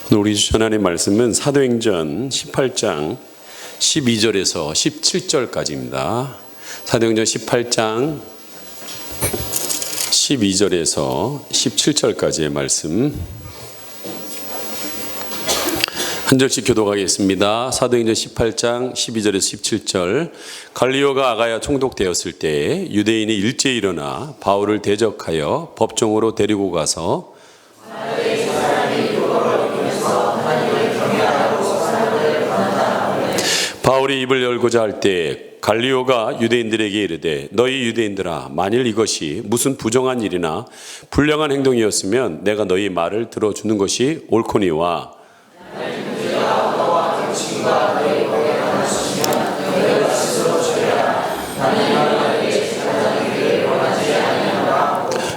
오늘 우리 주신 하나님의 말씀은 사도행전 18장 12절에서 17절까지입니다. 사도행전 18장 12절에서 17절까지의 말씀 한 절씩 교독하겠습니다. 사도행전 18장 12절에서 17절. 갈리오가 아가야 총독되었을 때 유대인이 일제히 일어나 바울을 대적하여 법정으로 데리고 가서 바울이 입을 열고자 할 때 갈리오가 유대인들에게 이르되 너희 유대인들아, 만일 이것이 무슨 부정한 일이나 불량한 행동이었으면 내가 너희 말을 들어주는 것이 옳거니와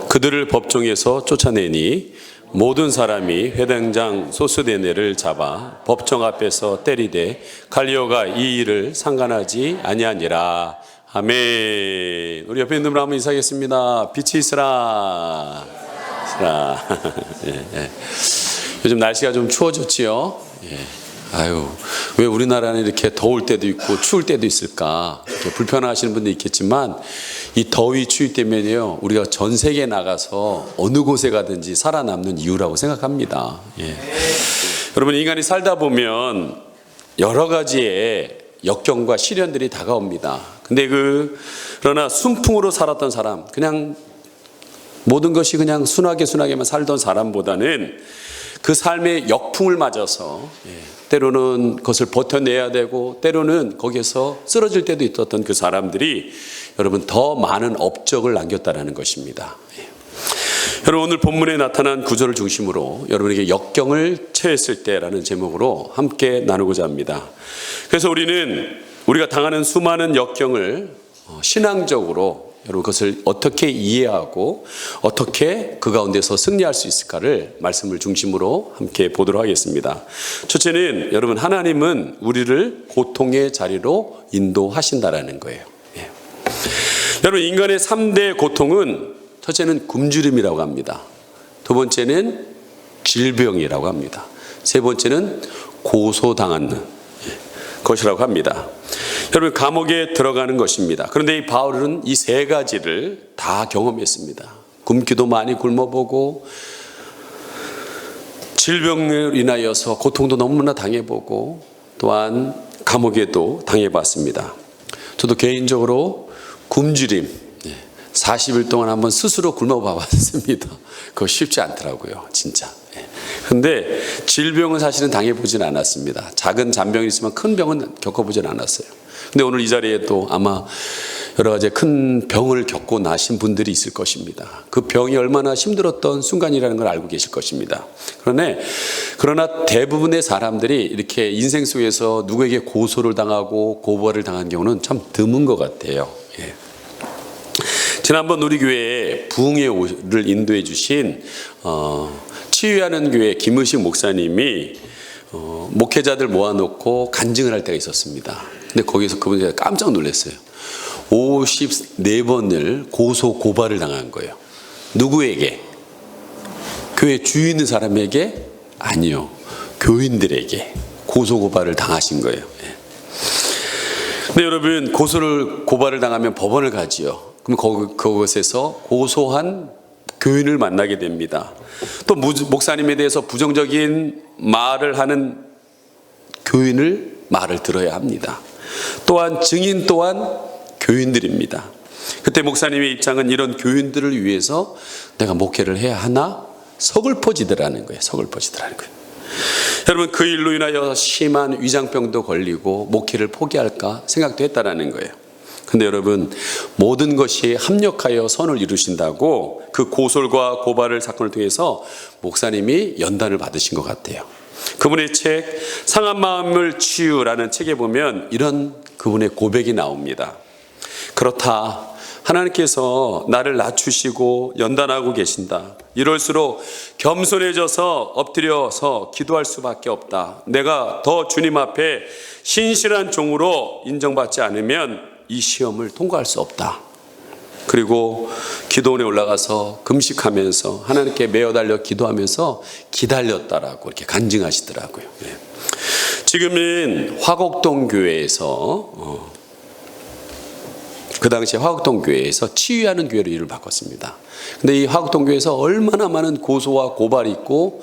그들을 법정에서 쫓아내니 모든 사람이 회당장 소스데네를 잡아 법정 앞에서 때리되 갈리오가 이 일을 상관하지 아니하니라. 아멘. 우리 옆에 있는 분 한번 인사하겠습니다. 빛이 있으라. 예, 예. 요즘 날씨가 좀 추워졌지요. 예. 아유, 왜 우리나라는 이렇게 더울 때도 있고 추울 때도 있을까? 불편하시는 분도 있겠지만 이 더위 추위 때문에요, 우리가 전 세계에 나가서 어느 곳에 가든지 살아남는 이유라고 생각합니다. 예. 여러분, 인간이 살다 보면 여러 가지의 역경과 시련들이 다가옵니다. 근데 그러나 순풍으로 살았던 사람, 그냥 모든 것이 그냥 순하게만 살던 사람보다는 그 삶의 역풍을 맞아서 때로는 그것을 버텨내야 되고 때로는 거기에서 쓰러질 때도 있었던 그 사람들이 여러분 더 많은 업적을 남겼다는 것입니다. 여러분, 오늘 본문에 나타난 구절을 중심으로 여러분에게 역경을 처했을 때라는 제목으로 함께 나누고자 합니다. 그래서 우리가 당하는 수많은 역경을 신앙적으로 여러분 그것을 어떻게 이해하고 어떻게 그 가운데서 승리할 수 있을까를 말씀을 중심으로 함께 보도록 하겠습니다. 첫째는 여러분, 하나님은 우리를 고통의 자리로 인도하신다라는 거예요. 예. 여러분, 인간의 3대 고통은 첫째는 굶주림이라고 합니다. 두 번째는 질병이라고 합니다. 세 번째는 고소당하는 것이라고 합니다. 여러분, 감옥에 들어가는 것입니다. 그런데 이 바울은 이 세 가지를 다 경험했습니다. 굶기도 많이 굶어보고 질병을 인하여서 고통도 너무나 당해보고 또한 감옥에도 당해봤습니다. 저도 개인적으로 굶주림 40일 동안 한번 스스로 굶어봐봤습니다. 그거 쉽지 않더라고요, 진짜. 그런데 질병은 사실은 당해보진 않았습니다. 작은 잔병이 있으면 큰 병은 겪어보진 않았어요. 근데 오늘 이 자리에 또 아마 여러 가지 큰 병을 겪고 나신 분들이 있을 것입니다. 그 병이 얼마나 힘들었던 순간이라는 걸 알고 계실 것입니다. 그러나 대부분의 사람들이 이렇게 인생 속에서 누구에게 고소를 당하고 고발을 당한 경우는 참 드문 것 같아요. 예. 지난번 우리 교회에 부흥회를 인도해 주신 치유하는 교회 김의식 목사님이 목회자들 모아놓고 간증을 할 때가 있었습니다. 근데 거기서 그분이 깜짝 놀랐어요. 54번을 고소 고발을 당한 거예요. 누구에게? 교회 주위 있는 사람에게? 아니요, 교인들에게 고소 고발을 당하신 거예요. 근데 여러분, 고발을 당하면 법원을 가지요. 그럼 그곳에서 고소한 교인을 만나게 됩니다. 또 목사님에 대해서 부정적인 말을 하는 교인을 말을 들어야 합니다. 또한 증인 또한 교인들입니다. 그때 목사님의 입장은 이런 교인들을 위해서 내가 목회를 해야 하나 서글퍼지더라는 거예요. 여러분, 그 일로 인하여 심한 위장병도 걸리고 목회를 포기할까 생각도 했다라는 거예요. 근데 여러분, 모든 것이 합력하여 선을 이루신다고 그 고솔과 고발을 사건을 통해서 목사님이 연단을 받으신 것 같아요. 그분의 책 상한 마음을 치유라는 책에 보면 이런 그분의 고백이 나옵니다. 그렇다, 하나님께서 나를 낮추시고 연단하고 계신다. 이럴수록 겸손해져서 엎드려서 기도할 수밖에 없다. 내가 더 주님 앞에 신실한 종으로 인정받지 않으면 이 시험을 통과할 수 없다. 그리고 기도원에 올라가서 금식하면서 하나님께 매어달려 기도하면서 기다렸다라고 이렇게 간증하시더라고요. 예. 지금은 화곡동 교회에서 그 당시에 화곡동 교회에서 치유하는 교회로 이름을 바꿨습니다. 근데 이 화곡동 교회에서 얼마나 많은 고소와 고발이 있고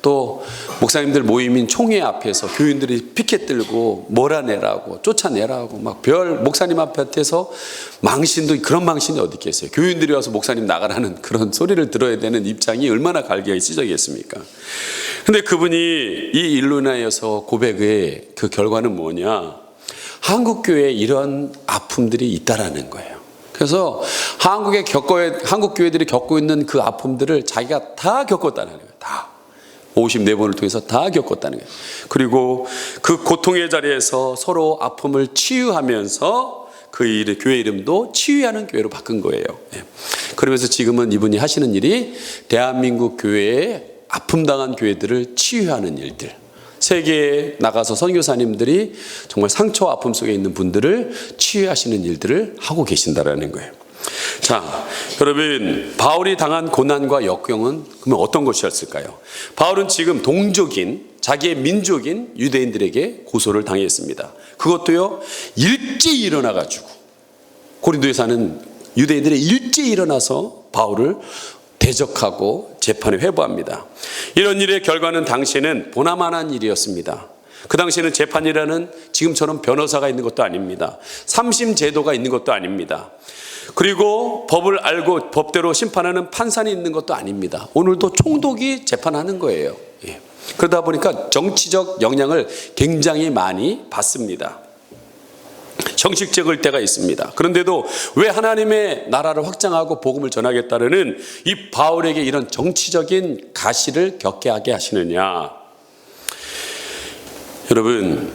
또 목사님들 모임인 총회 앞에서 교인들이 피켓 들고 몰아내라고 쫓아내라고 막 별 목사님 앞에서 망신도 그런 망신이 어디 있겠어요. 교인들이 와서 목사님 나가라는 그런 소리를 들어야 되는 입장이 얼마나 갈기가 찢어지겠습니까. 근데 그분이 이 일로 인하여서 고백의 그 결과는 뭐냐, 한국 교회에 이런 아픔들이 있다라는 거예요. 그래서 한국 교회들이 겪고 있는 그 아픔들을 자기가 다 겪었다는 거예요. 다 54번을 통해서 다 겪었다는 거예요. 그리고 그 고통의 자리에서 서로 아픔을 치유하면서 그 교회 이름도 치유하는 교회로 바꾼 거예요. 그러면서 지금은 이분이 하시는 일이 대한민국 교회에 아픔당한 교회들을 치유하는 일들, 세계에 나가서 선교사님들이 정말 상처와 아픔 속에 있는 분들을 치유하시는 일들을 하고 계신다라는 거예요. 자, 여러분, 바울이 당한 고난과 역경은 그러면 어떤 것이었을까요? 바울은 지금 동족인 자기의 민족인 유대인들에게 고소를 당했습니다. 그것도요, 일제히 일어나가지고 고린도에 사는 유대인들이 일제히 일어나서 바울을 대적하고 재판에 회부합니다. 이런 일의 결과는 당시에는 보나마난 일이었습니다. 그 당시에는 재판이라는 지금처럼 변호사가 있는 것도 아닙니다. 삼심 제도가 있는 것도 아닙니다. 그리고 법을 알고 법대로 심판하는 판사는 있는 것도 아닙니다. 오늘도 총독이 재판하는 거예요. 예. 그러다 보니까 정치적 영향을 굉장히 많이 받습니다. 형식적일 때가 있습니다. 그런데도 왜 하나님의 나라를 확장하고 복음을 전하겠다는 이 바울에게 이런 정치적인 가시를 겪게 하게 하시느냐? 여러분,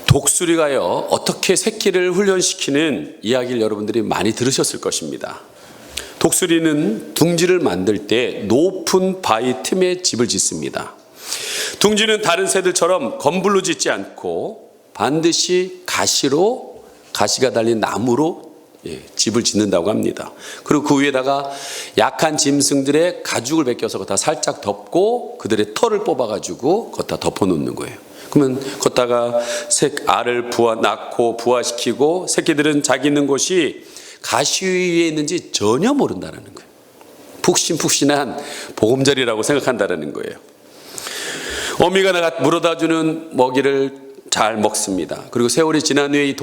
독수리가요, 어떻게 새끼를 훈련시키는 이야기를 여러분들이 많이 들으셨을 것입니다. 독수리는 둥지를 만들 때 높은 바위 틈에 집을 짓습니다. 둥지는 다른 새들처럼 건물로 짓지 않고 반드시 가시가 달린 나무로 집을 짓는다고 합니다. 그리고 그 위에다가 약한 짐승들의 가죽을 벗겨서 거기다 살짝 덮고 그들의 털을 뽑아가지고 거기다 덮어놓는 거예요. 그러면 거기다가 알을 낳고 부화시키고 새끼들은 자기 있는 곳이 가시 위에 있는지 전혀 모른다는 거예요. 푹신푹신한 보금자리라고 생각한다는 거예요. 어미가 물어다 주는 먹이를 잘 먹습니다. 그리고 세월이 지난 후에 이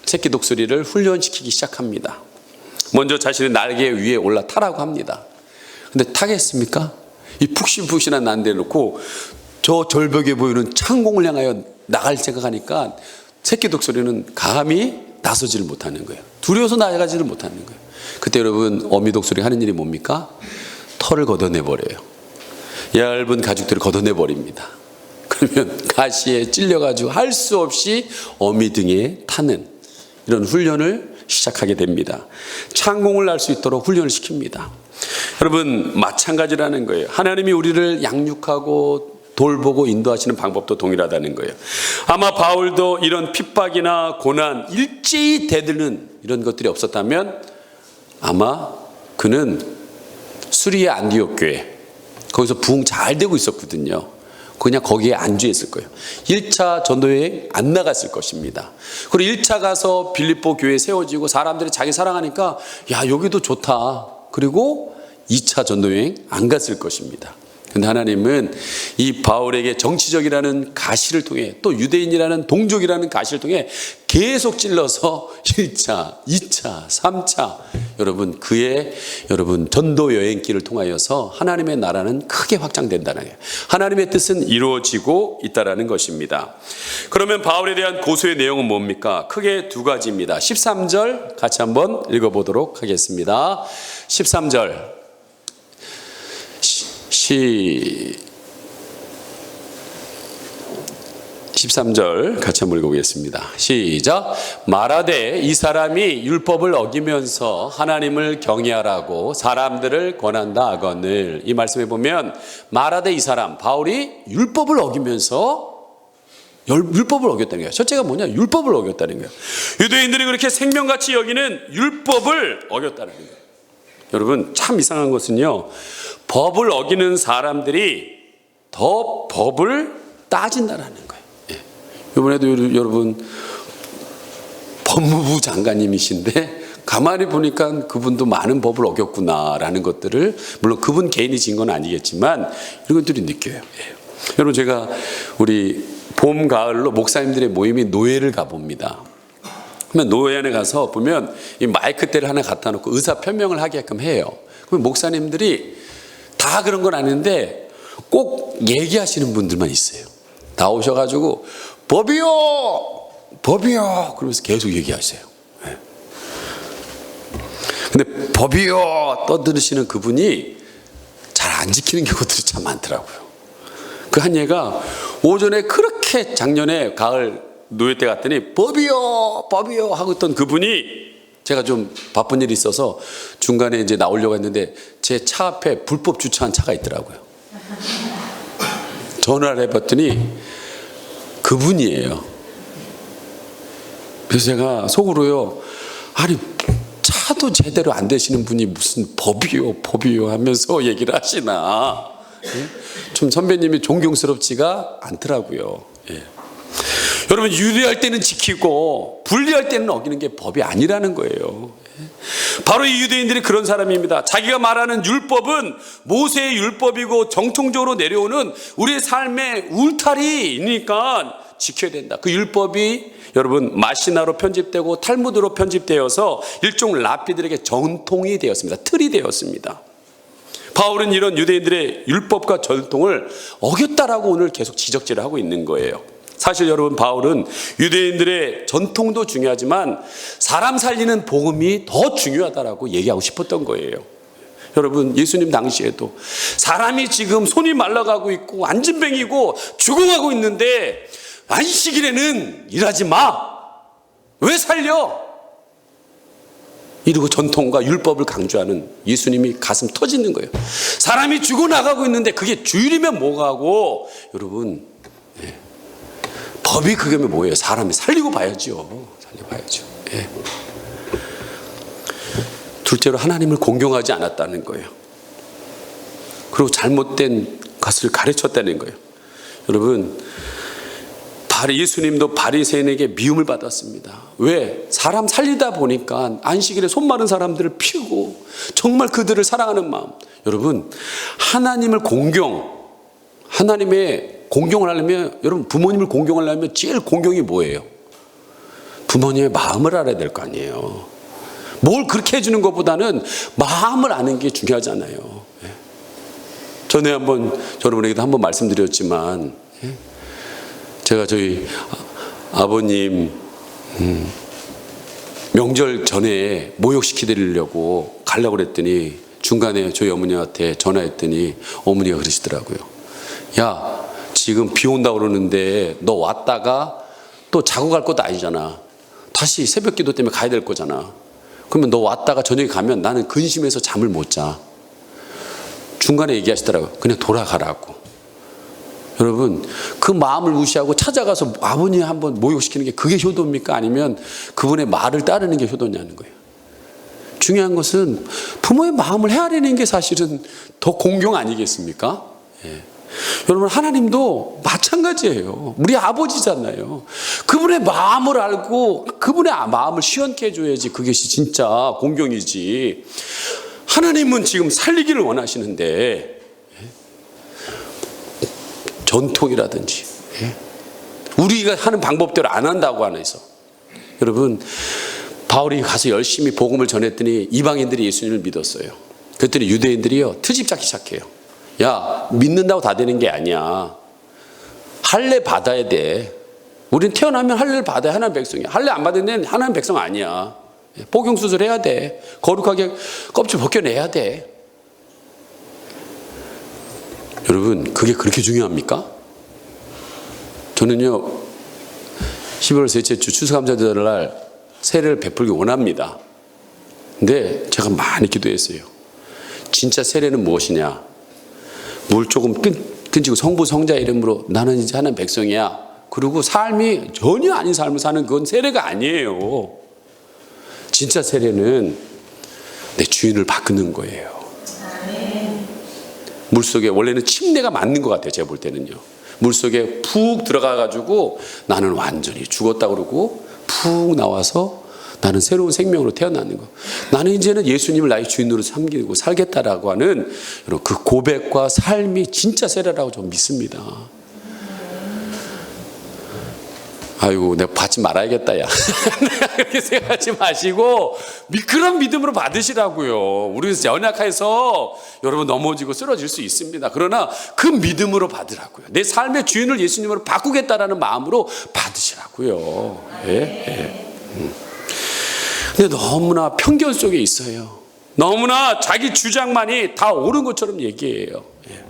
새끼 독수리를 훈련시키기 시작합니다. 먼저 자신의 날개 위에 올라타라고 합니다. 근데 타겠습니까? 이 푹신푹신한 난대에 놓고 저 절벽에 보이는 창공을 향하여 나갈 생각하니까 새끼 독수리는 감히 나서지를 못하는 거예요. 두려워서 나가지를 못하는 거예요. 그때 여러분, 어미 독수리 하는 일이 뭡니까? 털을 걷어내버려요. 얇은 가죽들을 걷어내버립니다. 그러면 가시에 찔려가지고 할 수 없이 어미 등에 타는 이런 훈련을 시작하게 됩니다. 창공을 날 수 있도록 훈련을 시킵니다. 여러분, 마찬가지라는 거예요. 하나님이 우리를 양육하고 돌보고 인도하시는 방법도 동일하다는 거예요. 아마 바울도 이런 핍박이나 고난, 일제히 대드는 이런 것들이 없었다면 아마 그는 수리의 안디옥 교회, 거기서 부흥 잘 되고 있었거든요. 그냥 거기에 안주해 있을 거예요. 1차 전도여행 안 나갔을 것입니다. 그리고 1차 가서 빌립보 교회 세워지고 사람들이 자기 사랑하니까 야, 여기도 좋다. 그리고 2차 전도여행 안 갔을 것입니다. 근데 하나님은 이 바울에게 정치적이라는 가시를 통해 또 유대인이라는 동족이라는 가시를 통해 계속 찔러서 1차, 2차, 3차 여러분 전도 여행길을 통하여서 하나님의 나라는 크게 확장된다는 거예요. 하나님의 뜻은 이루어지고 있다라는 것입니다. 그러면 바울에 대한 고소의 내용은 뭡니까? 크게 두 가지입니다. 13절 같이 한번 읽어보도록 하겠습니다. 13절 13절 같이 한번 읽어보겠습니다. 시작. 말하되 이 사람이 율법을 어기면서 하나님을 경외하라고 사람들을 권한다 하거늘. 이 말씀에 보면 말하되 이 사람, 바울이 율법을 어기면서 율법을 어겼다는 거예요. 첫째가 뭐냐? 율법을 어겼다는 거예요. 유대인들이 그렇게 생명같이 여기는 율법을 어겼다는 거예요. 여러분, 참 이상한 것은요, 법을 어기는 사람들이 더 법을 따진다라는 거예요. 예. 이번에도 여러분 법무부 장관님이신데 가만히 보니까 그분도 많은 법을 어겼구나라는 것들을, 물론 그분 개인이 진 건 아니겠지만 이런 것들이 느껴요. 예. 여러분, 제가 우리 봄, 가을로 목사님들의 모임이 노예를 가봅니다. 그러면 노예 안에 가서 보면 이 마이크대를 하나 갖다 놓고 의사 표명을 하게끔 해요. 그러면 목사님들이 다 그런 건 아닌데 꼭 얘기하시는 분들만 있어요. 나오셔가지고 법이요, 법이요 그러면서 계속 얘기하세요. 네. 근데 법이요 떠들으시는 그분이 잘 안 지키는 경우들이 참 많더라고요. 그 한 예가 오전에 그렇게 작년에 가을 노예 때 갔더니 법이요, 법이요 하고 있던 그분이, 제가 좀 바쁜 일이 있어서 중간에 이제 나오려고 했는데 제 차 앞에 불법 주차한 차가 있더라고요. 전화를 해봤더니 그분이에요. 그래서 제가 속으로요, 아니 차도 제대로 안 되시는 분이 무슨 법이요, 법이요 하면서 얘기를 하시나. 좀 선배님이 존경스럽지가 않더라고요. 예. 여러분, 유리할 때는 지키고 불리할 때는 어기는 게 법이 아니라는 거예요. 바로 이 유대인들이 그런 사람입니다. 자기가 말하는 율법은 모세의 율법이고 정통적으로 내려오는 우리의 삶의 울타리니까 지켜야 된다. 그 율법이 여러분 마시나로 편집되고 탈무드로 편집되어서 일종 랍비들에게 전통이 되었습니다. 틀이 되었습니다. 바울은 이런 유대인들의 율법과 전통을 어겼다라고 오늘 계속 지적질을 하고 있는 거예요. 사실 여러분, 바울은 유대인들의 전통도 중요하지만 사람 살리는 복음이 더 중요하다라고 얘기하고 싶었던 거예요. 여러분, 예수님 당시에도 사람이 지금 손이 말라가고 있고 안진뱅이고 죽어가고 있는데 안식일에는 일하지 마, 왜 살려? 이러고 전통과 율법을 강조하는 예수님이 가슴 터지는 거예요. 사람이 죽어나가고 있는데 그게 주일이면 뭐가고, 여러분, 법이 그게 뭐예요? 사람이 살리고 봐야죠. 살리고 봐야죠. 예. 둘째로 하나님을 공경하지 않았다는 거예요. 그리고 잘못된 것을 가르쳤다는 거예요. 여러분, 예수님도 바리새인에게 미움을 받았습니다. 왜? 사람 살리다 보니까 안식일에 손 마른 사람들을 피우고 정말 그들을 사랑하는 마음. 여러분, 하나님을 하나님의 공경을 하려면, 여러분, 부모님을 공경하려면 제일 공경이 뭐예요? 부모님의 마음을 알아야 될 거 아니에요. 뭘 그렇게 해주는 것보다는 마음을 아는 게 중요하잖아요. 전에 한번 여러분에게도 한번 말씀드렸지만, 제가 저희 아버님 명절 전에 모욕시키려고 가려고 그랬더니 중간에 저희 어머니한테 전화했더니 어머니가 그러시더라고요. 야, 지금 비 온다고 그러는데 너 왔다가 또 자고 갈 것도 아니잖아. 다시 새벽 기도 때문에 가야 될 거잖아. 그러면 너 왔다가 저녁에 가면 나는 근심해서 잠을 못 자. 중간에 얘기하시더라고요. 그냥 돌아가라고. 여러분, 그 마음을 무시하고 찾아가서 아버님 한번 모욕시키는 게 그게 효도입니까? 아니면 그분의 말을 따르는 게 효도냐는 거예요. 중요한 것은 부모의 마음을 헤아리는 게 사실은 더 공경 아니겠습니까? 예. 여러분, 하나님도 마찬가지예요. 우리 아버지잖아요. 그분의 마음을 알고 그분의 마음을 시원케 해줘야지 그것이 진짜 공경이지. 하나님은 지금 살리기를 원하시는데 전통이라든지 우리가 하는 방법대로 안 한다고 안 해서, 여러분, 바울이 가서 열심히 복음을 전했더니 이방인들이 예수님을 믿었어요. 그랬더니 유대인들이요 트집 잡기 시작해요. 야, 믿는다고 다 되는 게 아니야. 할례 받아야 돼. 우린 태어나면 할례를 받아야 하나님 백성이야. 할례 안 받은 데는 하나님 백성 아니야. 복용수술 해야 돼. 거룩하게 껍질 벗겨내야 돼. 여러분, 그게 그렇게 중요합니까? 저는요 12월 셋째 주 추수감사절 세례를 베풀기 원합니다. 근데 제가 많이 기도했어요. 진짜 세례는 무엇이냐? 물 조금 끈지고 성부 성자 이름으로 나는 이제 하나님 백성이야. 그리고 삶이 전혀 아닌 삶을 사는 그건 세례가 아니에요. 진짜 세례는 내 주인을 바꾸는 거예요. 물속에 원래는 침대가 맞는 것 같아요. 제가 볼 때는요. 물속에 푹 들어가가지고 나는 완전히 죽었다 그러고 푹 나와서 나는 새로운 생명으로 태어나는 거. 나는 이제는 예수님을 나의 주인으로 삼기고 살겠다라고 하는 그 고백과 삶이 진짜 세례라고 좀 믿습니다. 아이고 내가 받지 말아야겠다 야. 그렇게 생각하지 마시고 그런 믿음으로 받으시라고요. 우리 연약해서 여러분 넘어지고 쓰러질 수 있습니다. 그러나 그 믿음으로 받으라고요. 내 삶의 주인을 예수님으로 바꾸겠다라는 마음으로 받으시라고요. 예? 예. 근데 너무나 편견 속에 있어요. 너무나 자기 주장만이 다 옳은 것처럼 얘기해요. 예.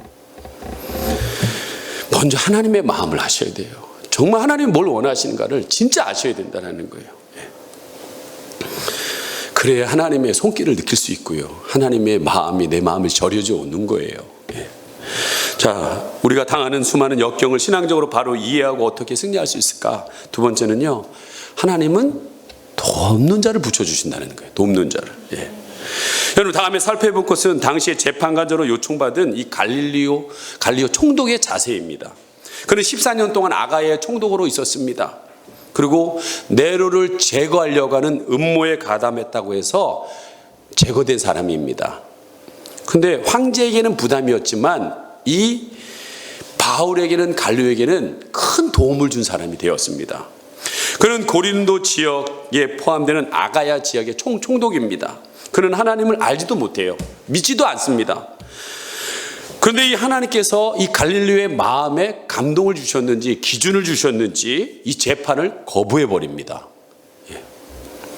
먼저 하나님의 마음을 아셔야 돼요. 정말 하나님이 뭘 원하시는가를 진짜 아셔야 된다는 거예요. 그래야 하나님의 손길을 느낄 수 있고요. 하나님의 마음이 내 마음을 저려져 오는 거예요. 자, 우리가 당하는 수많은 역경을 신앙적으로 바로 이해하고 어떻게 승리할 수 있을까? 두 번째는요, 하나님은 돕는 자를 붙여주신다는 거예요. 돕는 자를. 예. 여러분 다음에 살펴볼 것은 당시에 재판관으로 요청받은 이 갈리오 총독의 자세입니다. 그는 14년 동안 아가야의 총독으로 있었습니다. 그리고 네로를 제거하려고 하는 음모에 가담했다고 해서 제거된 사람입니다. 근데 황제에게는 부담이었지만 이 바울에게는 갈리오에게는 큰 도움을 준 사람이 되었습니다. 그는 고린도 지역에 포함되는 아가야 지역의 총독입니다. 그는 하나님을 알지도 못해요. 믿지도 않습니다. 그런데 이 하나님께서 이 갈릴리오의 마음에 감동을 주셨는지 기준을 주셨는지 이 재판을 거부해 버립니다.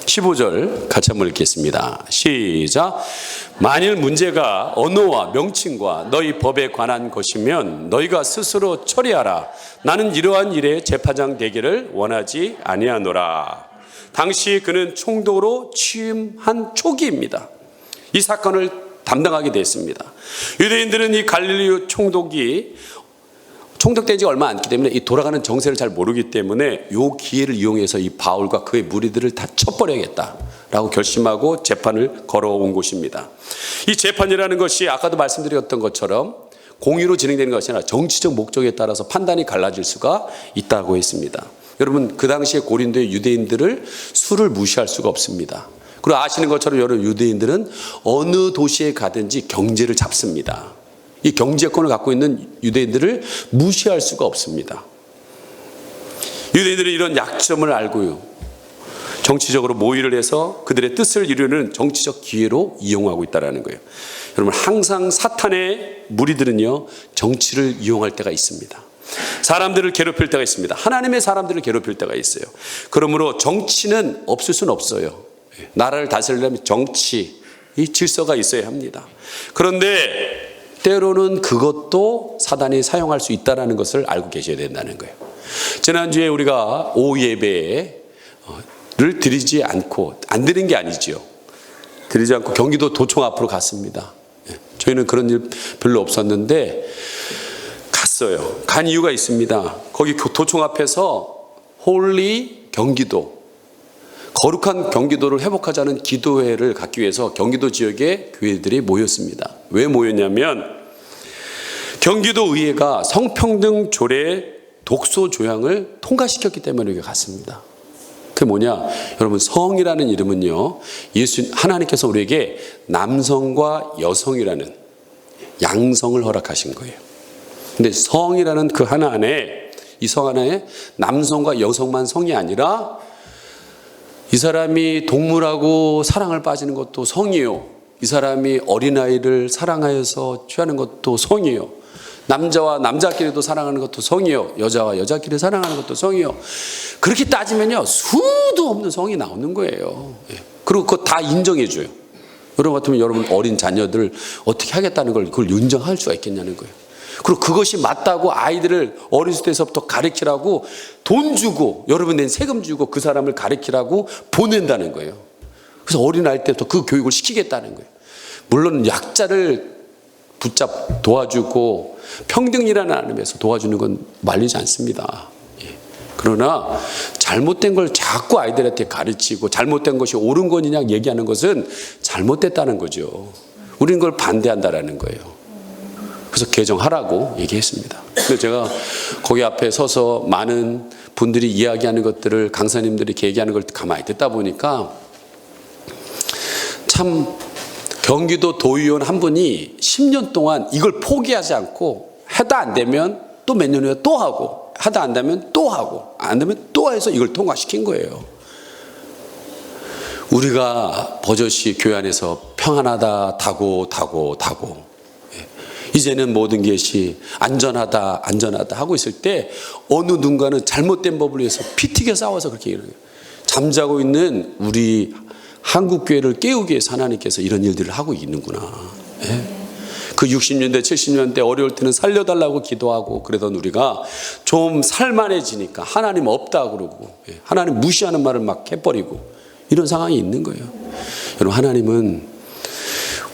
15절 같이 한번 읽겠습니다. 시작. 만일 문제가 언어와 명칭과 너희 법에 관한 것이면 너희가 스스로 처리하라. 나는 이러한 일에 재판장 되기를 원하지 아니하노라. 당시 그는 총독으로 취임한 초기입니다. 이 사건을 담당하게 됐습니다. 유대인들은 이 갈릴리오 총독이 총독된 지 얼마 안 됐기 때문에 이 돌아가는 정세를 잘 모르기 때문에 이 기회를 이용해서 이 바울과 그의 무리들을 다 쳐버려야겠다라고 결심하고 재판을 걸어온 곳입니다. 이 재판이라는 것이 아까도 말씀드렸던 것처럼 공의로 진행되는 것이 아니라 정치적 목적에 따라서 판단이 갈라질 수가 있다고 했습니다. 여러분 그 당시에 고린도의 유대인들을 수를 무시할 수가 없습니다. 그리고 아시는 것처럼 여러 유대인들은 어느 도시에 가든지 경제를 잡습니다. 이 경제권을 갖고 있는 유대인들을 무시할 수가 없습니다. 유대인들은 이런 약점을 알고요. 정치적으로 모의를 해서 그들의 뜻을 이루는 정치적 기회로 이용하고 있다는 거예요. 여러분 항상 사탄의 무리들은요. 정치를 이용할 때가 있습니다. 사람들을 괴롭힐 때가 있습니다. 하나님의 사람들을 괴롭힐 때가 있어요. 그러므로 정치는 없을 수는 없어요. 나라를 다스리려면 정치, 이 질서가 있어야 합니다. 그런데 때로는 그것도 사단이 사용할 수 있다는 것을 알고 계셔야 된다는 거예요. 지난주에 우리가 오후 예배를 드리지 않고, 안 드린 게 아니죠. 드리지 않고 경기도 도청 앞으로 갔습니다. 저희는 그런 일 별로 없었는데 갔어요. 간 이유가 있습니다. 거기 도청 앞에서 홀리 경기도, 거룩한 경기도를 회복하자는 기도회를 갖기 위해서 경기도 지역에 교회들이 모였습니다. 왜 모였냐면 경기도 의회가 성평등 조례 독소 조항을 통과시켰기 때문에 여기 갔습니다. 그게 뭐냐? 여러분 성이라는 이름은요. 하나님께서 우리에게 남성과 여성이라는 양성을 허락하신 거예요. 근데 성이라는 그 하나 안에 이 성 하나에 남성과 여성만 성이 아니라 이 사람이 동물하고 사랑을 빠지는 것도 성이요. 이 사람이 어린아이를 사랑하여서 취하는 것도 성이요. 남자와 남자끼리도 사랑하는 것도 성이요. 여자와 여자끼리 사랑하는 것도 성이요. 그렇게 따지면요. 수도 없는 성이 나오는 거예요. 그리고 그거 다 인정해 줘요. 여러분 같으면 여러분 어린 자녀들 어떻게 하겠다는 걸 그걸 인정할 수가 있겠냐는 거예요. 그리고 그것이 맞다고 아이들을 어렸을 때서부터 가르치라고 돈 주고 여러분 낸 세금 주고 그 사람을 가르치라고 보낸다는 거예요. 그래서 어린아이 때부터 그 교육을 시키겠다는 거예요. 물론 약자를 도와주고 평등이라는 안에서 도와주는 건 말리지 않습니다. 그러나 잘못된 걸 자꾸 아이들한테 가르치고 잘못된 것이 옳은 거냐 얘기하는 것은 잘못됐다는 거죠. 우리는 그걸 반대한다라는 거예요. 그래서 개정하라고 얘기했습니다. 근데 제가 거기 앞에 서서 많은 분들이 이야기하는 것들을 강사님들이 얘기하는 걸 가만히 듣다 보니까 참 경기도 도의원 한 분이 10년 동안 이걸 포기하지 않고 하다 안 되면 또 몇 년 후에 또 하고 하다 안 되면 또 하고 안 되면 또 해서 이걸 통과시킨 거예요. 우리가 버젓이 교회 안에서 평안하다 타고 이제는 모든 것이 안전하다 하고 있을 때 어느 누군가는 잘못된 법을 위해서 피 튀겨 싸워서 그렇게 얘기하는 거예요. 잠자고 있는 우리 한국교회를 깨우기 위해서 하나님께서 이런 일들을 하고 있는구나. 그 60년대 70년대 어려울 때는 살려달라고 기도하고 그러던 우리가 좀 살만해지니까 하나님 없다 그러고 하나님 무시하는 말을 막 해버리고 이런 상황이 있는 거예요. 여러분, 하나님은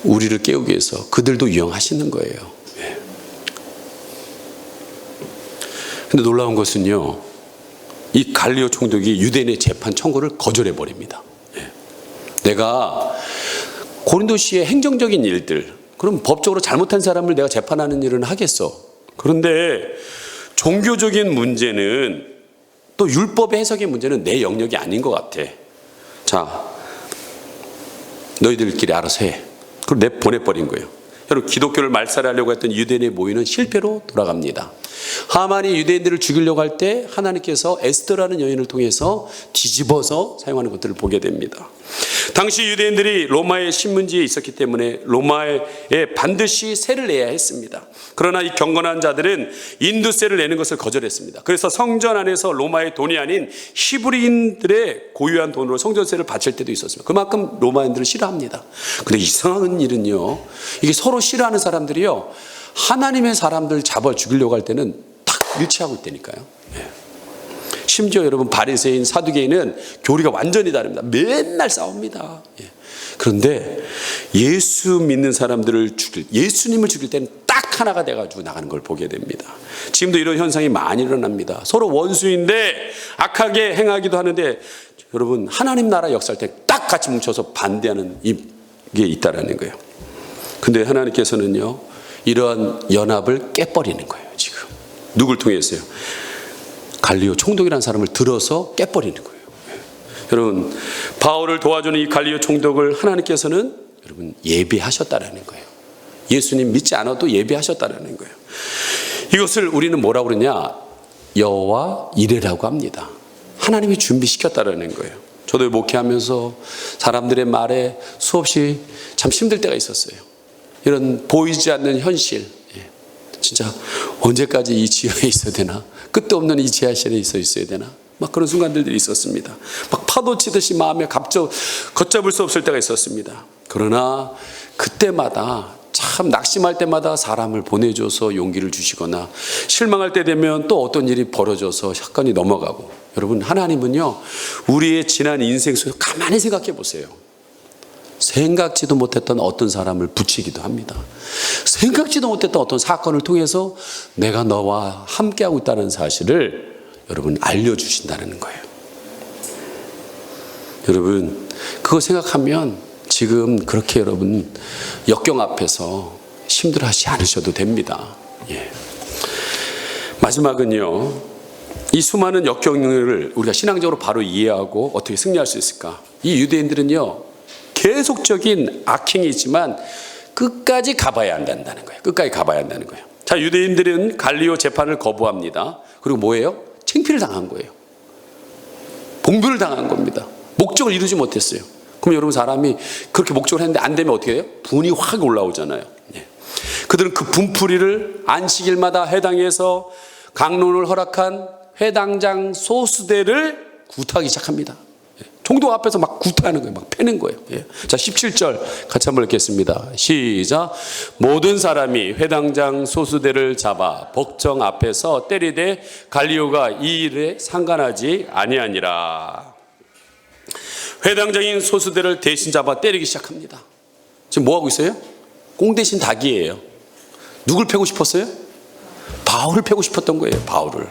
우리를 깨우기 위해서 그들도 이용하시는 거예요. 근데 놀라운 것은요, 이 갈리오 총독이 유대인의 재판 청구를 거절해 버립니다. 내가 고린도시의 행정적인 일들, 그럼 법적으로 잘못한 사람을 내가 재판하는 일은 하겠어. 그런데 종교적인 문제는, 또 율법의 해석의 문제는 내 영역이 아닌 것 같아. 자, 너희들끼리 알아서 해. 그걸 보내버린 거예요. 여러분, 기독교를 말살하려고 했던 유대인의 모의는 실패로 돌아갑니다. 하만이 유대인들을 죽이려고 할 때 하나님께서 에스더라는 여인을 통해서 뒤집어서 사용하는 것들을 보게 됩니다. 당시 유대인들이 로마의 신문지에 있었기 때문에 로마에 반드시 세를 내야 했습니다. 그러나 이 경건한 자들은 인두세를 내는 것을 거절했습니다. 그래서 성전 안에서 로마의 돈이 아닌 히브리인들의 고유한 돈으로 성전세를 바칠 때도 있었습니다. 그만큼 로마인들을 싫어합니다. 근데 이상한 일은요, 이게 서로 싫어하는 사람들이요, 하나님의 사람들 잡아 죽이려고 할 때는 탁 일치하고 있다니까요. 심지어 여러분, 바리새인 사두개인은 교리가 완전히 다릅니다. 맨날 싸웁니다. 그런데 예수 믿는 사람들을 예수님을 죽일 때는 딱 하나가 돼가지고 나가는 걸 보게 됩니다. 지금도 이런 현상이 많이 일어납니다. 서로 원수인데 악하게 행하기도 하는데, 여러분, 하나님 나라 역사할 때 딱 같이 뭉쳐서 반대하는 이게 있다라는 거예요. 근데 하나님께서는요, 이러한 연합을 깨버리는 거예요. 지금 누굴 통해서요? 갈리오 총독이라는 사람을 들어서 깨버리는 거예요. 여러분, 바울을 도와주는 이 갈리오 총독을 하나님께서는 여러분 예비하셨다라는 거예요. 예수님 믿지 않아도 예비하셨다라는 거예요. 이것을 우리는 뭐라고 그러냐? 여호와 이레라고 합니다. 하나님이 준비시켰다라는 거예요. 저도 목회하면서 사람들의 말에 수없이 참 힘들 때가 있었어요. 이런 보이지 않는 현실, 진짜 언제까지 이 지하에 있어야 되나? 끝도 없는 이 지하실에 있어야 되나? 막 그런 순간들이 있었습니다. 막 파도 치듯이 마음에 걷잡을 수 없을 때가 있었습니다. 그러나 그때마다 참 낙심할 때마다 사람을 보내줘서 용기를 주시거나 실망할 때 되면 또 어떤 일이 벌어져서 사건이 넘어가고, 여러분, 하나님은요, 우리의 지난 인생 속에서 가만히 생각해 보세요. 생각지도 못했던 어떤 사람을 붙이기도 합니다. 생각지도 못했던 어떤 사건을 통해서 내가 너와 함께하고 있다는 사실을 여러분 알려주신다는 거예요. 여러분, 그거 생각하면 지금 그렇게 여러분 역경 앞에서 힘들어하지 않으셔도 됩니다. 마지막은요, 이 수많은 역경을 우리가 신앙적으로 바로 이해하고 어떻게 승리할 수 있을까? 이 유대인들은요, 계속적인 악행이 있지만 끝까지 가봐야 한다는 거예요. 끝까지 가봐야 한다는 거예요. 자, 유대인들은 갈리오 재판을 거부합니다. 그리고 뭐예요? 창피를 당한 거예요. 봉변을 당한 겁니다. 목적을 이루지 못했어요. 그럼 여러분, 사람이 그렇게 목적을 했는데 안 되면 어떻게 해요? 분이 확 올라오잖아요. 그들은 그 분풀이를 안식일마다 회당에서 강론을 허락한 회당장 소수대를 구타하기 시작합니다. 총독 앞에서 막 구타하는 거예요. 막 패는 거예요. 자, 17절 같이 한번 읽겠습니다. 시작. 모든 사람이 회당장 소수대를 잡아 법정 앞에서 때리되 갈리오가 이 일에 상관하지 아니하니라. 회당장인 소수대를 대신 잡아 때리기 시작합니다. 지금 뭐 하고 있어요? 꽁 대신 닭이에요. 누굴 패고 싶었어요? 바울을 패고 싶었던 거예요. 바울을.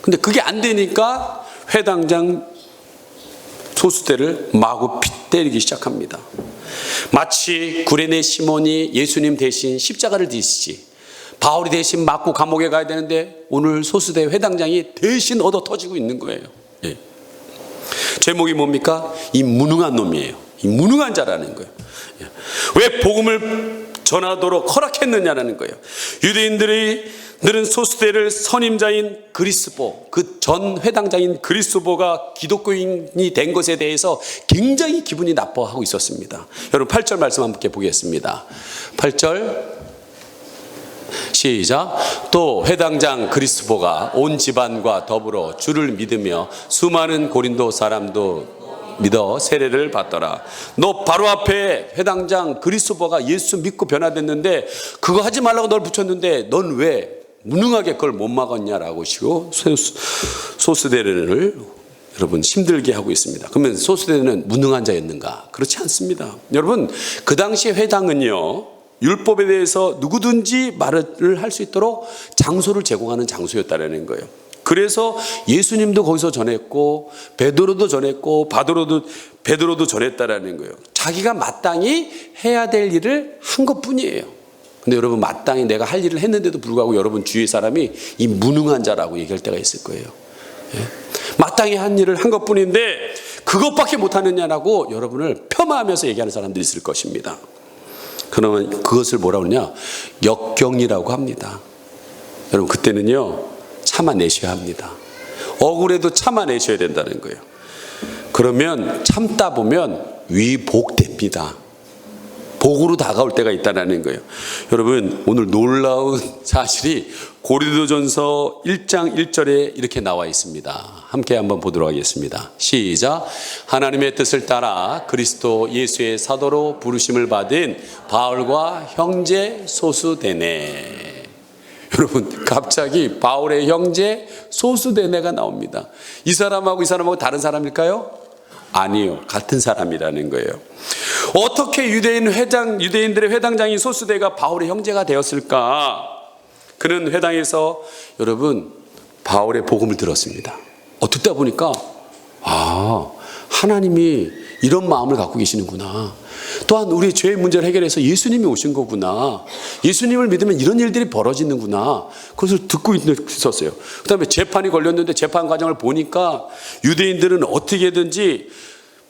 근데 그게 안 되니까 회당장 소수대를 마구 때리기 시작합니다. 마치 구레네 시몬이 예수님 대신 십자가를 지시지, 바울이 대신 맞고 감옥에 가야 되는데 오늘 소수대 회당장이 대신 얻어 터지고 있는 거예요. 예. 제목이 뭡니까? 이 무능한 놈이에요. 이 무능한 자라는 거예요. 예. 왜 복음을 전하도록 허락했느냐라는 거예요. 유대인들은 소수대를 선임자인 그리스보, 그 전 회당장인 그리스보가 기독교인이 된 것에 대해서 굉장히 기분이 나빠하고 있었습니다. 여러분 8절 말씀 함께 보겠습니다. 8절 시작. 또 회당장 그리스보가 온 집안과 더불어 주를 믿으며 수많은 고린도 사람도 믿어 세례를 받더라. 너 바로 앞에 회당장 그리스도가 예수 믿고 변화됐는데 그거 하지 말라고 널 붙였는데 넌 왜 무능하게 그걸 못 막았냐라고 시고 소수대를 여러분 힘들게 하고 있습니다. 그러면 소수대는 무능한 자였는가? 그렇지 않습니다. 여러분 그 당시 회당은요, 율법에 대해서 누구든지 말을 할 수 있도록 장소를 제공하는 장소였다라는 거예요. 그래서 예수님도 거기서 전했고 베드로도 전했고 베드로도 전했다라는 거예요. 자기가 마땅히 해야 될 일을 한 것뿐이에요. 근데 여러분 마땅히 내가 할 일을 했는데도 불구하고 여러분 주위 사람이 이 무능한 자라고 얘기할 때가 있을 거예요. 예? 마땅히 한 일을 한 것뿐인데 그것밖에 못하느냐라고 여러분을 폄하하면서 얘기하는 사람들이 있을 것입니다. 그러면 그것을 뭐라고 하냐? 역경이라고 합니다. 여러분 그때는요 참아내셔야 합니다. 억울해도 참아내셔야 된다는 거예요. 그러면 참다 보면 위복됩니다. 복으로 다가올 때가 있다는 거예요. 여러분 오늘 놀라운 사실이 고린도전서 1장 1절에 이렇게 나와 있습니다. 함께 한번 보도록 하겠습니다. 시작. 하나님의 뜻을 따라 그리스도 예수의 사도로 부르심을 받은 바울과 형제 소수대네. 여러분 갑자기 바울의 형제 소수대네가 나옵니다. 이 사람하고 다른 사람일까요? 아니요, 같은 사람이라는 거예요. 어떻게 유대인들의 회당장인 소수대가 바울의 형제가 되었을까? 그는 회당에서 여러분 바울의 복음을 들었습니다. 듣다 보니까 하나님이 이런 마음을 갖고 계시는구나. 또한 우리의 죄의 문제를 해결해서 예수님이 오신 거구나. 예수님을 믿으면 이런 일들이 벌어지는구나. 그것을 듣고 있었어요. 그 다음에 재판이 걸렸는데 재판 과정을 보니까 유대인들은 어떻게든지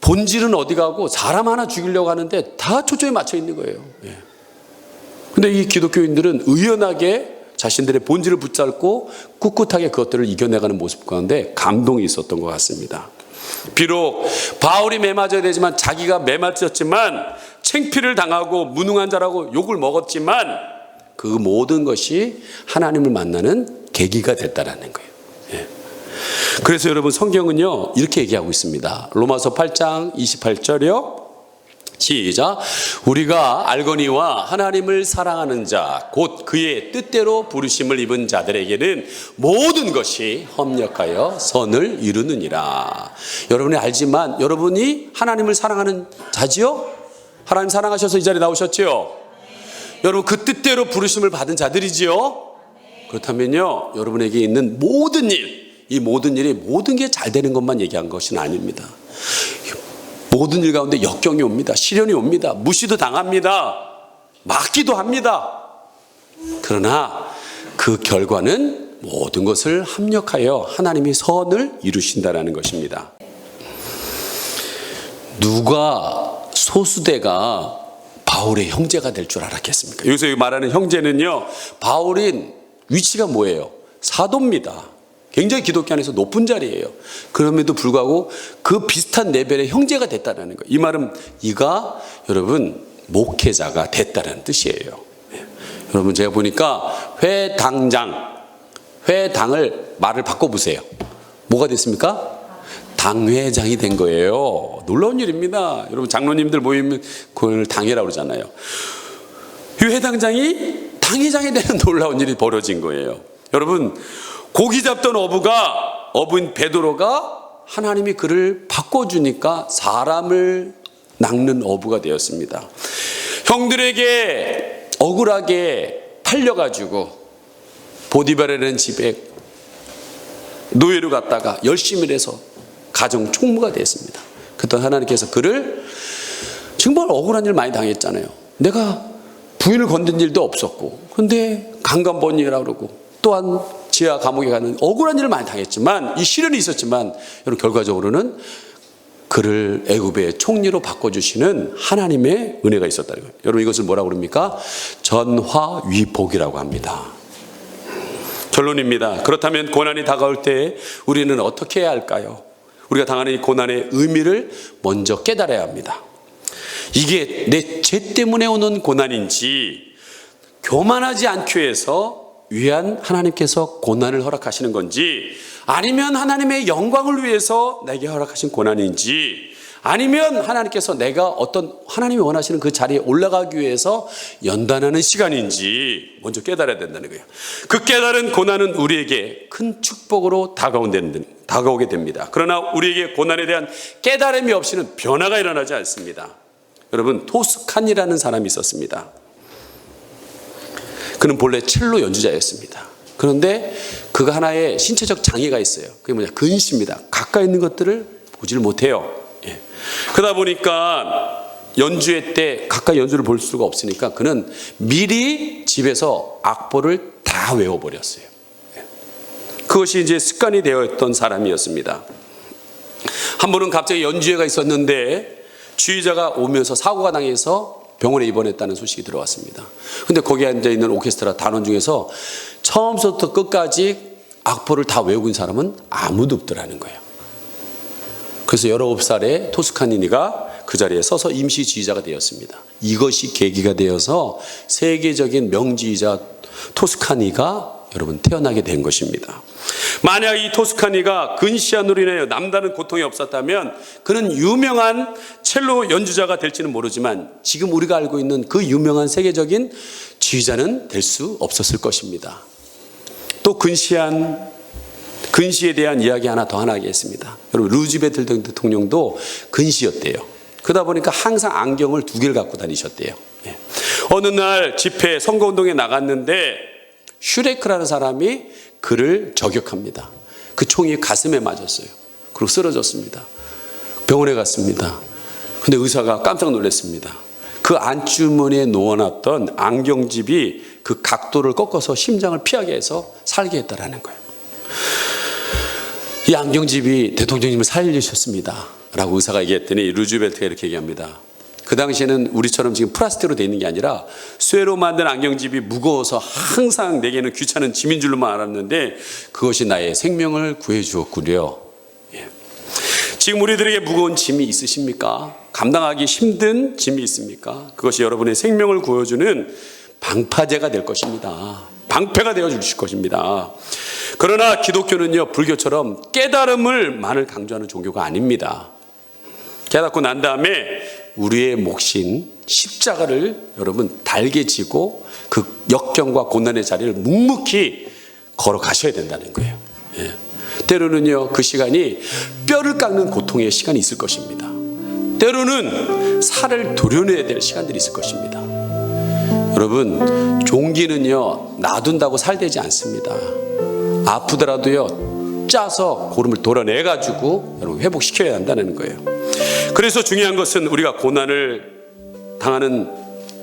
본질은 어디 가고 사람 하나 죽이려고 하는데 다 초점이 맞춰 있는 거예요. 근데 이 기독교인들은 의연하게 자신들의 본질을 붙잡고 꿋꿋하게 그것들을 이겨내가는 모습 가운데 감동이 있었던 것 같습니다. 비록 바울이 매맞아야 되지만 자기가 매맞았지만 창피를 당하고 무능한 자라고 욕을 먹었지만 그 모든 것이 하나님을 만나는 계기가 됐다라는 거예요. 그래서 여러분 성경은요 이렇게 얘기하고 있습니다. 로마서 8장 28절이요. 시작. 우리가 알거니와 하나님을 사랑하는 자 곧 그의 뜻대로 부르심을 입은 자들에게는 모든 것이 협력하여 선을 이루느니라. 여러분이 알지만 여러분이 하나님을 사랑하는 자지요? 하나님 사랑하셔서 이 자리에 나오셨지요? 여러분 그 뜻대로 부르심을 받은 자들이지요? 그렇다면요 여러분에게 있는 모든 일, 이 모든 일이 모든 게 잘 되는 것만 얘기한 것은 아닙니다. 모든 일 가운데 역경이 옵니다. 시련이 옵니다. 무시도 당합니다. 맞기도 합니다. 그러나 그 결과는 모든 것을 합력하여 하나님이 선을 이루신다는 것입니다. 누가 소수대가 바울의 형제가 될 줄 알았겠습니까? 여기서 말하는 형제는요 바울인 위치가 뭐예요? 사도입니다. 굉장히 기독교 안에서 높은 자리예요. 그럼에도 불구하고 그 비슷한 레벨의 형제가 됐다는 거예요. 이 말은 이가 여러분 목회자가 됐다는 뜻이에요. 여러분 제가 보니까 회당을 말을 바꿔보세요. 뭐가 됐습니까? 당회장이 된 거예요. 놀라운 일입니다. 여러분 장로님들 모이면 그걸 당회라고 그러잖아요. 이 회당장이 당회장이 되는 놀라운 일이 벌어진 거예요. 여러분 고기 잡던 어부인 베드로가 하나님이 그를 바꿔주니까 사람을 낚는 어부가 되었습니다. 형들에게 억울하게 팔려가지고 보디발이라는 집에 노예로 갔다가 열심히 해서 가정 총무가 됐습니다. 그때 하나님께서 그를 정말 억울한 일 많이 당했잖아요. 내가 부인을 건든 일도 없었고, 근데 강간번이라고 그러고, 또한 지하 감옥에 가는 억울한 일을 많이 당했지만, 이 시련이 있었지만, 여러분 결과적으로는 그를 애굽의 총리로 바꿔주시는 하나님의 은혜가 있었다는 거예요. 여러분 이것을 뭐라고 그럽니까? 전화위복이라고 합니다. 결론입니다. 그렇다면 고난이 다가올 때 우리는 어떻게 해야 할까요? 우리가 당하는 이 고난의 의미를 먼저 깨달아야 합니다. 이게 내 죄 때문에 오는 고난인지, 교만하지 않기 위해서 위한 하나님께서 고난을 허락하시는 건지, 아니면 하나님의 영광을 위해서 내게 허락하신 고난인지, 아니면 하나님께서 내가 어떤 하나님이 원하시는 그 자리에 올라가기 위해서 연단하는 시간인지 먼저 깨달아야 된다는 거예요. 그 깨달은 고난은 우리에게 큰 축복으로 다가오게 됩니다. 그러나 우리에게 고난에 대한 깨달음이 없이는 변화가 일어나지 않습니다. 여러분, 토스칸이라는 사람이 있었습니다. 그는 본래 첼로 연주자였습니다. 그런데 그가 하나의 신체적 장애가 있어요. 그게 뭐냐? 근시입니다. 가까이 있는 것들을 보지를 못해요. 예. 그러다 보니까 연주회 때 가까이 연주를 볼 수가 없으니까 그는 미리 집에서 악보를 다 외워버렸어요. 예. 그것이 이제 습관이 되어 있던 사람이었습니다. 한 번은 갑자기 연주회가 있었는데 주의자가 오면서 사고가 당해서 병원에 입원했다는 소식이 들어왔습니다. 근데 거기에 앉아있는 오케스트라 단원 중에서 처음부터 끝까지 악보를 다 외우고 있는 사람은 아무도 없더라는 거예요. 그래서 19살의 토스카니니가 그 자리에 서서 임시 지휘자가 되었습니다. 이것이 계기가 되어서 세계적인 명지휘자 토스카니가 여러분 태어나게 된 것입니다. 만약 이 토스카니가 근시안으로 인하여 남다른 고통이 없었다면 그는 유명한 첼로 연주자가 될지는 모르지만 지금 우리가 알고 있는 그 유명한 세계적인 지휘자는 될 수 없었을 것입니다. 또 근시에 대한 이야기 하나 더 하겠습니다. 여러분 루즈벨트 대통령도 근시였대요. 그러다 보니까 항상 안경을 2개를 갖고 다니셨대요. 예. 어느 날 집회 선거운동에 나갔는데 슈레크라는 사람이 그를 저격합니다. 그 총이 가슴에 맞았어요. 그리고 쓰러졌습니다. 병원에 갔습니다. 근데 의사가 깜짝 놀랐습니다. 그 안주머니에 놓아놨던 안경집이 그 각도를 꺾어서 심장을 피하게 해서 살게 했다라는 거예요. 이 안경집이 대통령님을 살리셨습니다 라고 의사가 얘기했더니 루즈벨트가 이렇게 얘기합니다. 그 당시에는 우리처럼 지금 플라스틱으로 되어 있는 게 아니라 쇠로 만든 안경집이 무거워서 항상 내게는 귀찮은 짐인 줄로만 알았는데 그것이 나의 생명을 구해 주었구려. 예. 지금 우리들에게 무거운 짐이 있으십니까? 감당하기 힘든 짐이 있습니까? 그것이 여러분의 생명을 구해주는 방파제가 될 것입니다. 방패가 되어 주실 것입니다. 그러나 기독교는요, 불교처럼 깨달음을만을 강조하는 종교가 아닙니다. 깨닫고 난 다음에 우리의 몫인 십자가를 여러분 달게 지고 그 역경과 고난의 자리를 묵묵히 걸어가셔야 된다는 거예요. 예. 때로는요, 그 시간이 뼈를 깎는 고통의 시간이 있을 것입니다. 때로는 살을 도려내야 될 시간들이 있을 것입니다. 여러분, 종기는요 놔둔다고 살되지 않습니다. 아프더라도요 짜서 고름을 도려내가지고 여러분 회복시켜야 한다는 거예요. 그래서 중요한 것은 우리가 고난을 당하는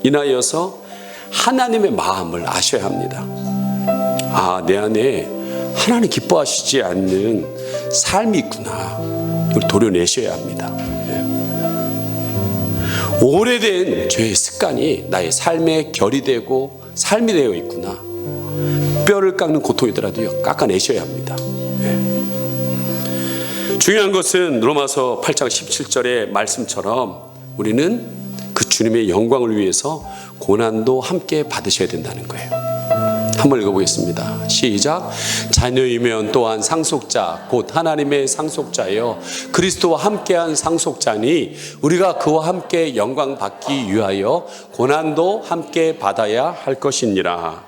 이나이어서 하나님의 마음을 아셔야 합니다. 아, 내 안에 하나님 기뻐하시지 않는 삶이 있구나. 이걸 도려내셔야 합니다. 예. 오래된 죄의 습관이 나의 삶의 결이 되고 삶이 되어 있구나. 뼈를 깎는 고통이더라도요 깎아내셔야 합니다. 예. 중요한 것은 로마서 8장 17절의 말씀처럼 우리는 그 주님의 영광을 위해서 고난도 함께 받으셔야 된다는 거예요. 한번 읽어보겠습니다. 시작. 자녀이면 또한 상속자 곧 하나님의 상속자여 그리스도와 함께한 상속자니 우리가 그와 함께 영광 받기 위하여 고난도 함께 받아야 할 것이니라.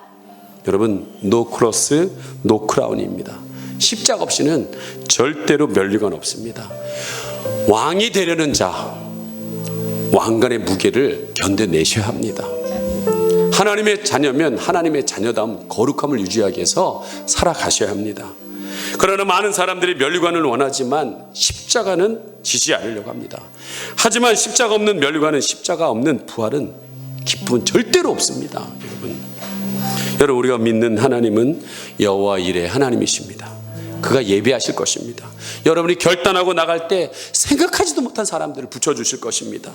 여러분, 노 크로스 노 크라운입니다. 십자가 없이는 절대로 면류관 없습니다. 왕이 되려는 자, 왕관의 무게를 견뎌내셔야 합니다. 하나님의 자녀면 하나님의 자녀다움 거룩함을 유지하기 위해서 살아가셔야 합니다. 그러나 많은 사람들이 멸류관을 원하지만 십자가는 지지 않으려고 합니다. 하지만 십자가 없는 멸류관은, 십자가 없는 부활은, 기쁨은 절대로 없습니다. 여러분 우리가 믿는 하나님은 여호와 일의 하나님이십니다. 그가 예비하실 것입니다. 여러분이 결단하고 나갈 때 생각하지도 못한 사람들을 붙여주실 것입니다.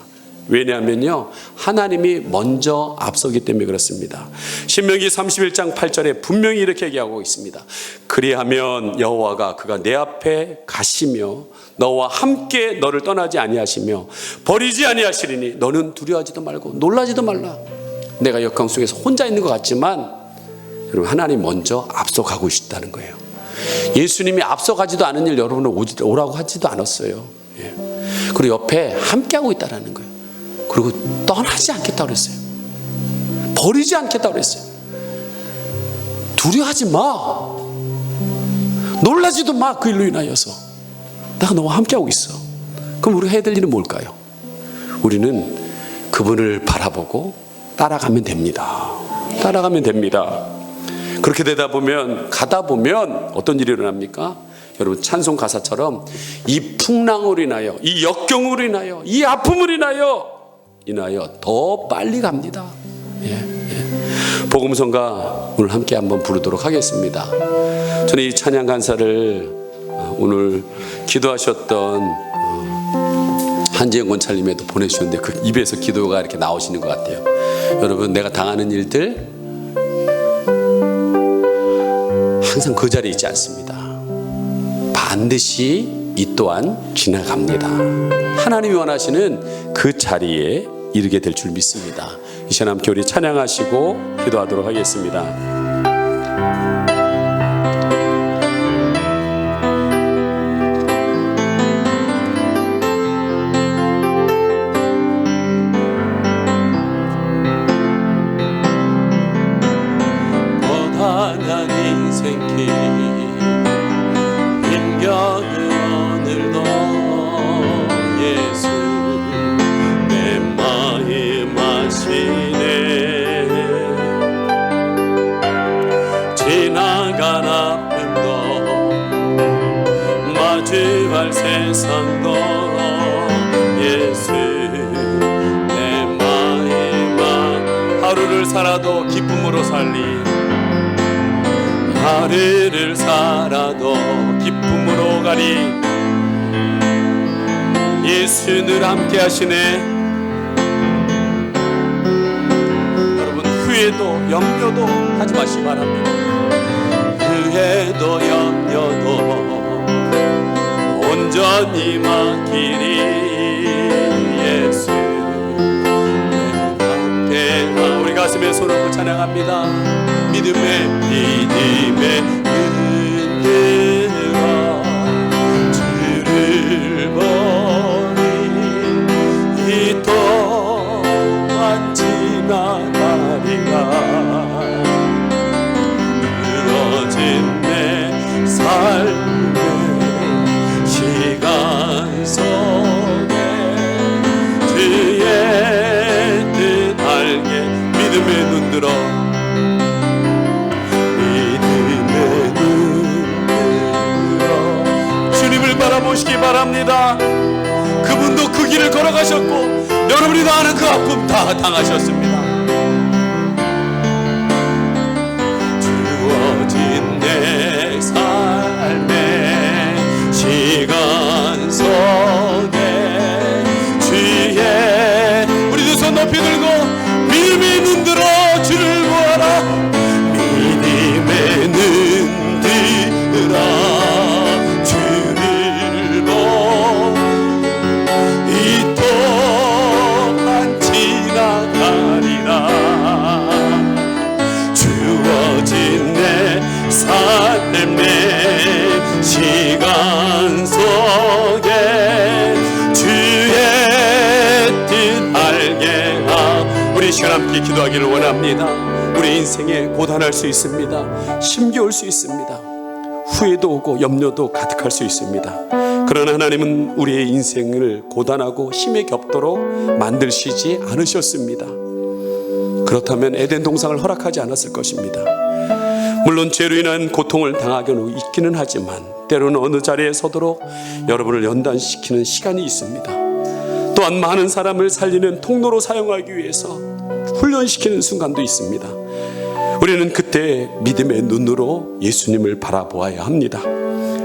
왜냐하면요, 하나님이 먼저 앞서기 때문에 그렇습니다. 신명기 31장 8절에 분명히 이렇게 얘기하고 있습니다. 그리하면 여호와가 그가 내 앞에 가시며 너와 함께 너를 떠나지 아니하시며 버리지 아니하시리니 너는 두려워하지도 말고 놀라지도 말라. 내가 역경 속에서 혼자 있는 것 같지만 여러분, 하나님 먼저 앞서가고 있다는 거예요. 예수님이 앞서가지도 않은 일 여러분을 오라고 하지도 않았어요. 그리고 옆에 함께하고 있다는 거예요. 그리고 떠나지 않겠다고 그랬어요. 버리지 않겠다고 그랬어요. 두려워하지 마, 놀라지도 마. 그 일로 인하여서 내가 너와 함께하고 있어. 그럼 우리가 해야 될 일은 뭘까요? 우리는 그분을 바라보고 따라가면 됩니다. 따라가면 됩니다. 그렇게 되다 보면, 가다 보면 어떤 일이 일어납니까? 여러분, 찬송 가사처럼 이 풍랑으로 인하여, 이 역경으로 인하여, 이 아픔으로 인하여 더 빨리 갑니다. 복음성가 오늘 함께 한번 부르도록 하겠습니다. 저는 이 찬양 간사를 오늘 기도하셨던 한지영 권찰님에도 보내주셨는데 그 입에서 기도가 이렇게 나오시는 것 같아요. 여러분, 내가 당하는 일들 항상 그 자리에 있지 않습니다. 반드시 이 또한 지나갑니다. 하나님이 원하시는 그 자리에 이르게 될 줄 믿습니다. 이 시간 함께 우리 찬양하시고 기도하도록 하겠습니다. 고단한 인생길 힘겨운 오늘도 예수 내 마음 아시네. 지나간 아픔도 마주할 세상도 예수 내 마음 하루를 살아도 기쁨으로 살리, 하루를 살아도 기쁨으로 가리. 예수 늘 함께 하시네. 여러분, 후회도 염려도 하지 마시기 바랍니다. 후회도 염려도 온전히 맡기리. 예수 함께. 우리 가슴에 손을 얹고 찬양합니다. 믿음의 흔들어 주를 보니 이 또한 지나가리라. 늘어진 내 삶의 시간 속에 주의 뜻 알게 믿음의 눈 들어 바라보시기 바랍니다. 그분도 그 길을 걸어가셨고 여러분이 당하는 그 아픔 다 당하셨습니다. 주어진 내 삶의 시간 속에 주의 우리 두 손 높이 들고 믿음의 눈 들어 주를 보아라. 믿음의 눈 들어 삶의 시간 속에 주의 뜻 알게 우리 시간 함께 기도하기를 원합니다. 우리 인생에 고단할 수 있습니다. 힘겨울 수 있습니다. 후회도 오고 염려도 가득할 수 있습니다. 그러나 하나님은 우리의 인생을 고단하고 힘에 겹도록 만드시지 않으셨습니다. 그렇다면 에덴 동상을 허락하지 않았을 것입니다. 물론 죄로 인한 고통을 당하기는 있기는 하지만 때로는 어느 자리에 서도록 여러분을 연단시키는 시간이 있습니다. 또한 많은 사람을 살리는 통로로 사용하기 위해서 훈련시키는 순간도 있습니다. 우리는 그때 믿음의 눈으로 예수님을 바라보아야 합니다.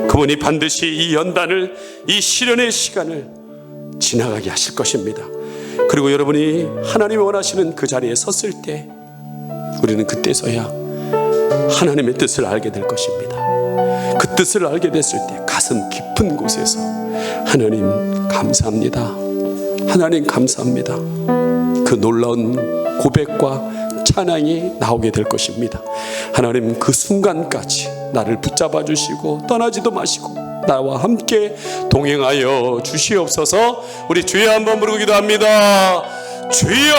그분이 반드시 이 연단을, 이 시련의 시간을 지나가게 하실 것입니다. 그리고 여러분이 하나님이 원하시는 그 자리에 섰을 때 우리는 그때서야 하나님의 뜻을 알게 될 것입니다. 그 뜻을 알게 됐을 때 가슴 깊은 곳에서 하나님 감사합니다, 하나님 감사합니다, 그 놀라운 고백과 찬양이 나오게 될 것입니다. 하나님 그 순간까지 나를 붙잡아 주시고 떠나지도 마시고 나와 함께 동행하여 주시옵소서. 우리 주여 한번 부르고 기도합니다. 주여.